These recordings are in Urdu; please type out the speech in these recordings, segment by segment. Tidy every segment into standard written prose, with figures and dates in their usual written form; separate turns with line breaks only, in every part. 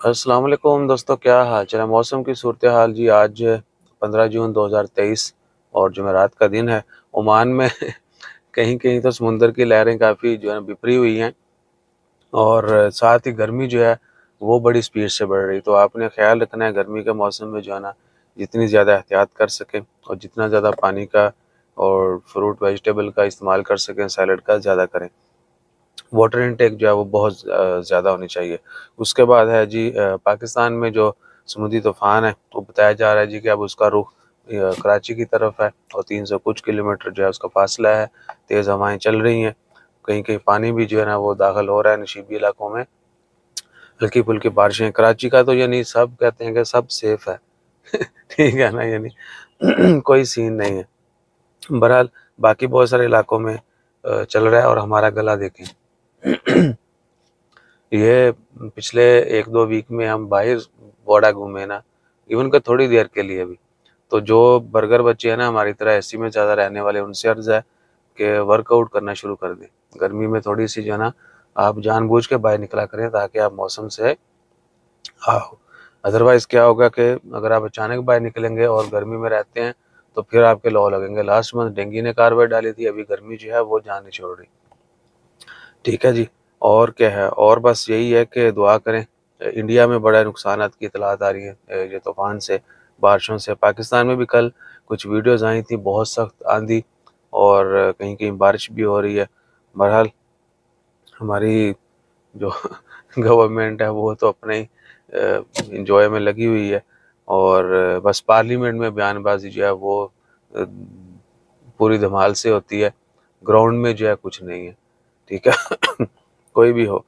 السلام علیکم دوستو، کیا حال چال ہے؟ موسم کی صورتحال جی آج 15 جون 2023 اور جمعرات کا دن ہے۔ عمان میں کہیں کہیں تو سمندر کی لہریں کافی جو ہے بپھری ہوئی ہیں، اور ساتھ ہی گرمی جو ہے وہ بڑی سپیڈ سے بڑھ رہی۔ تو آپ نے خیال رکھنا ہے گرمی کے موسم میں جو ہے نا جتنی زیادہ احتیاط کر سکیں اور جتنا زیادہ پانی کا اور فروٹ ویجیٹیبل کا استعمال کر سکیں، سیلڈ کا زیادہ کریں۔ واٹر انٹیک جو ہے وہ بہت زیادہ ہونی چاہیے۔ اس کے بعد ہے جی پاکستان میں جو سمودی طوفان ہے وہ بتایا جا رہا ہے جی کہ اب اس کا رخ کراچی کی طرف ہے، اور 300 کچھ کلومیٹر جو ہے اس کا فاصلہ ہے۔ تیز ہوائیں چل رہی ہیں، کہیں کہیں پانی بھی جو ہے نا وہ داخل ہو رہا ہے نشیبی علاقوں میں، ہلکی پھلکی بارشیں۔ کراچی کا تو یعنی سب کہتے ہیں کہ سب سیف ہے ٹھیک ہے نا، یعنی کوئی سین نہیں ہے۔ بہرحال باقی بہت سارے علاقوں میں چل رہا ہے، اور ہمارا گلا دیکھیں یہ پچھلے 1-2 ویک میں ہم باہر بوڑا گھومے نا، ایون کہ تھوڑی دیر کے لیے بھی۔ تو جو برگر بچے ہیں نا ہماری طرح اے سی میں زیادہ رہنے والے، ان سے عرض ہے کہ ورک آؤٹ کرنا شروع کر دیں۔ گرمی میں تھوڑی سی جو ہے نا آپ جان بوجھ کے باہر نکلا کریں تاکہ آپ موسم سے آؤ۔ ادروائز کیا ہوگا کہ اگر آپ اچانک باہر نکلیں گے اور گرمی میں رہتے ہیں تو پھر آپ کے لو لگیں گے۔ لاسٹ منتھ ڈینگی نے کاروائی ڈالی تھی، ابھی گرمی جو ہے وہ جان نہیں چھوڑ رہی۔ ٹھیک ہے جی، اور کیا ہے، اور بس یہی ہے کہ دعا کریں۔ انڈیا میں بڑے نقصانات کی اطلاعات آ رہی ہیں یہ طوفان سے، بارشوں سے۔ پاکستان میں بھی کل کچھ ویڈیوز آئی تھیں، بہت سخت آندھی اور کہیں کہیں بارش بھی ہو رہی ہے۔ بہرحال ہماری جو گورنمنٹ ہے وہ تو اپنے ہی انجوائے میں لگی ہوئی ہے، اور بس پارلیمنٹ میں بیان بازی جو ہے وہ پوری دھمال سے ہوتی ہے، گراؤنڈ میں جو ہے کچھ نہیں ہے۔ ٹھیک ہے کوئی بھی ہو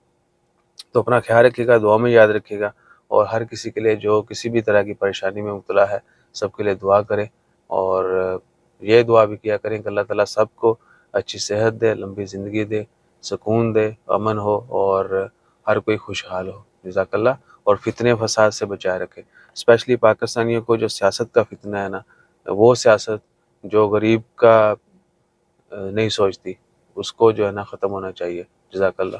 تو اپنا خیال رکھیے گا، دعا میں یاد رکھیے گا، اور ہر کسی کے لیے جو کسی بھی طرح کی پریشانی میں مبتلا ہے سب کے لیے دعا کریں، اور یہ دعا بھی کیا کریں کہ اللہ تعالیٰ سب کو اچھی صحت دے، لمبی زندگی دے، سکون دے، امن ہو، اور ہر کوئی خوشحال ہو۔ جزاک اللہ۔ اور فتنے فساد سے بچائے رکھے، اسپیشلی پاکستانیوں کو جو سیاست کا فتنہ ہے نا، وہ سیاست جو غریب کا نہیں سوچتی، اس کو جو ہے نا ختم ہونا چاہیے۔ جزاک اللہ۔